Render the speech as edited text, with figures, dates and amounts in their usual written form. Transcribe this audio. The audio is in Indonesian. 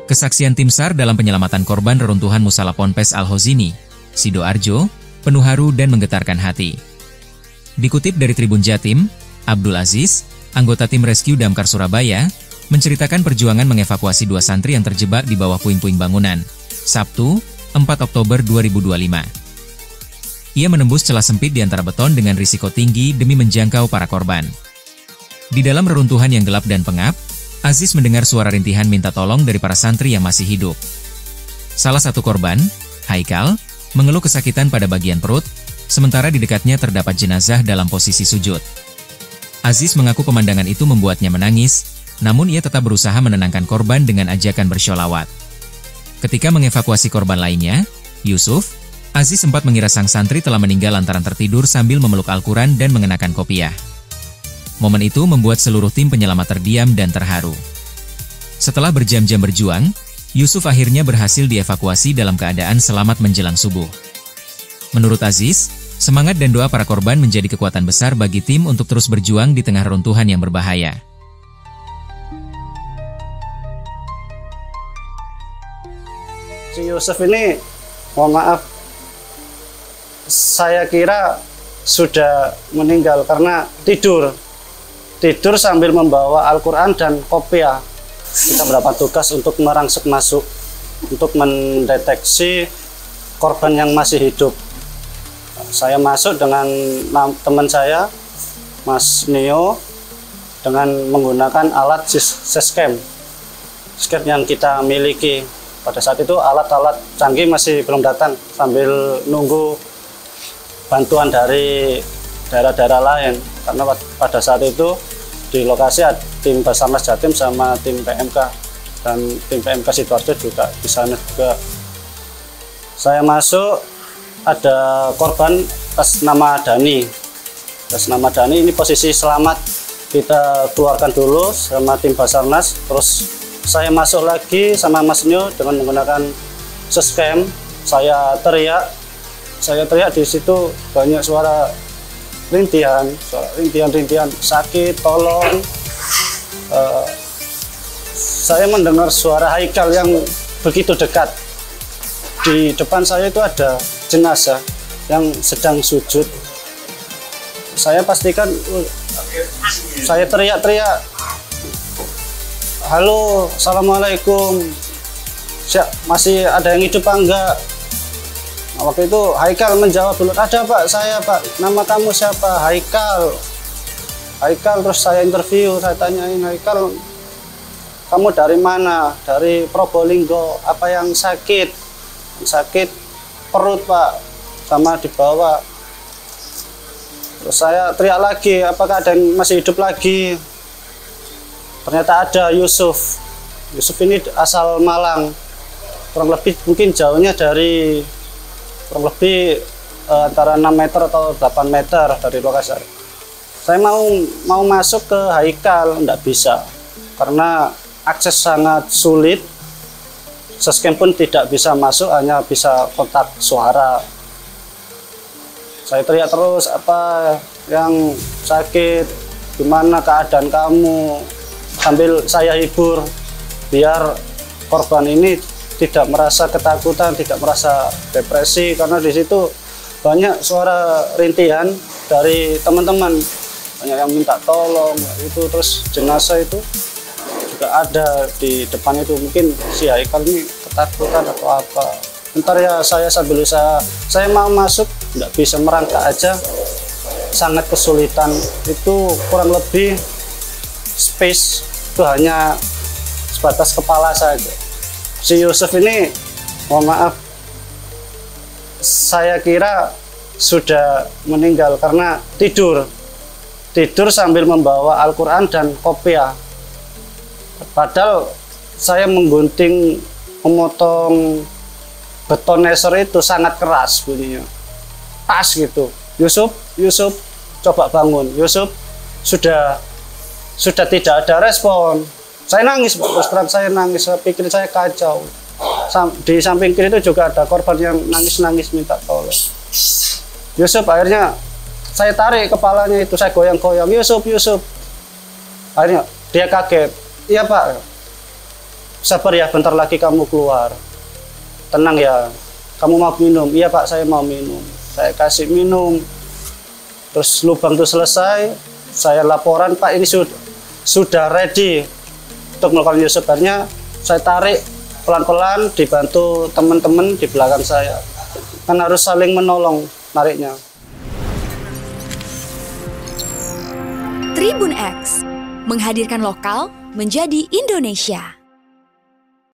Kesaksian tim SAR dalam penyelamatan korban reruntuhan Musala Ponpes Al-Hozini, Sidoarjo, penuh haru dan menggetarkan hati. Dikutip dari Tribun Jatim, Abdul Aziz, anggota tim rescue Damkar Surabaya, menceritakan perjuangan mengevakuasi 2 santri yang terjebak di bawah puing-puing bangunan, Sabtu, 4 Oktober 2025. Ia menembus celah sempit di antara beton dengan risiko tinggi demi menjangkau para korban. Di dalam reruntuhan yang gelap dan pengap, Aziz mendengar suara rintihan minta tolong dari para santri yang masih hidup. Salah satu korban, Haikal, mengeluh kesakitan pada bagian perut, sementara di dekatnya terdapat jenazah dalam posisi sujud. Aziz mengaku pemandangan itu membuatnya menangis, namun ia tetap berusaha menenangkan korban dengan ajakan bersholawat. Ketika mengevakuasi korban lainnya, Yusuf, Aziz sempat mengira sang santri telah meninggal lantaran tertidur sambil memeluk Al-Quran dan mengenakan kopiah. Momen itu membuat seluruh tim penyelamat terdiam dan terharu. Setelah berjam-jam berjuang, Yusuf akhirnya berhasil dievakuasi dalam keadaan selamat menjelang subuh. Menurut Aziz, semangat dan doa para korban menjadi kekuatan besar bagi tim untuk terus berjuang di tengah reruntuhan yang berbahaya. Si Yusuf ini, mohon maaf, saya kira sudah meninggal karena tidur sambil membawa Al-Quran dan kopiah. Kita mendapat tugas untuk merangsek masuk, untuk mendeteksi korban yang masih hidup. Saya masuk dengan teman saya, Mas Nio, dengan menggunakan alat Sescam yang kita miliki. Pada saat itu alat-alat canggih masih belum datang, sambil nunggu bantuan dari daerah-daerah lain. Karena pada saat itu di lokasi ada tim Basarnas Jatim sama tim PMK, dan tim PMK Sidoarjo juga di sana juga. Saya masuk, ada korban atas nama Dani. Atas nama Dani ini posisi selamat kita keluarkan dulu sama tim Basarnas. Terus saya masuk lagi sama Mas Nyo dengan menggunakan Sescam. Saya teriak di situ banyak suara rintihan, sakit, tolong. Saya mendengar suara Haikal yang begitu dekat. Di depan saya itu ada jenazah yang sedang sujud. Saya pastikan, saya teriak-teriak, halo, assalamualaikum, masih ada yang hidup apa enggak? Nah, waktu itu Haikal menjawab dulu, ada Pak, saya Pak, nama kamu siapa? Haikal. Terus saya interview, saya tanyain, Haikal, kamu dari mana? Dari Probolinggo. Apa yang sakit? Sakit perut Pak, sama di bawah. Terus saya teriak lagi, apakah ada yang masih hidup lagi? Ternyata ada Yusuf. Yusuf ini asal Malang, kurang lebih mungkin jauhnya dari kurang lebih antara 6 meter atau 8 meter dari lokasi. Saya mau masuk ke Haikal, enggak bisa karena akses sangat sulit. Sescam pun tidak bisa masuk, hanya bisa kontak suara. Saya teriak terus, apa yang sakit, gimana keadaan kamu, sambil saya hibur biar korban ini tidak merasa ketakutan, tidak merasa depresi, karena di situ banyak suara rintihan dari teman-teman, banyak yang minta tolong itu. Terus jenazah itu juga ada di depan itu, mungkin si Haikal ini ketakutan atau apa. Bentar ya, saya sambil usaha, saya mau masuk nggak bisa, merangkak aja sangat kesulitan. Itu kurang lebih space itu hanya sebatas kepala saja. Si Yusuf ini, mohon maaf, saya kira sudah meninggal karena tidur sambil membawa Al-Quran dan kopiah. Padahal saya menggunting, memotong beton neser itu sangat keras bunyinya, pas gitu. Yusuf, coba bangun. Yusuf sudah tidak ada respon. Saya nangis, terus terang saya nangis, saya pikir saya kacau. Di samping kiri itu juga ada korban yang nangis-nangis minta tolong. Yusuf, akhirnya saya tarik kepalanya itu, saya goyang-goyang, Yusuf. Akhirnya dia kaget, iya Pak. sabar ya, bentar lagi kamu keluar, tenang ya, kamu mau minum? Iya Pak, saya mau minum. Saya kasih minum, terus lubang itu selesai, saya laporan, Pak ini sudah ready untuk melakukan sebarnya. Saya tarik pelan-pelan, dibantu teman-teman di belakang saya, kan harus saling menolong nariknya. Tribun X menghadirkan lokal menjadi Indonesia.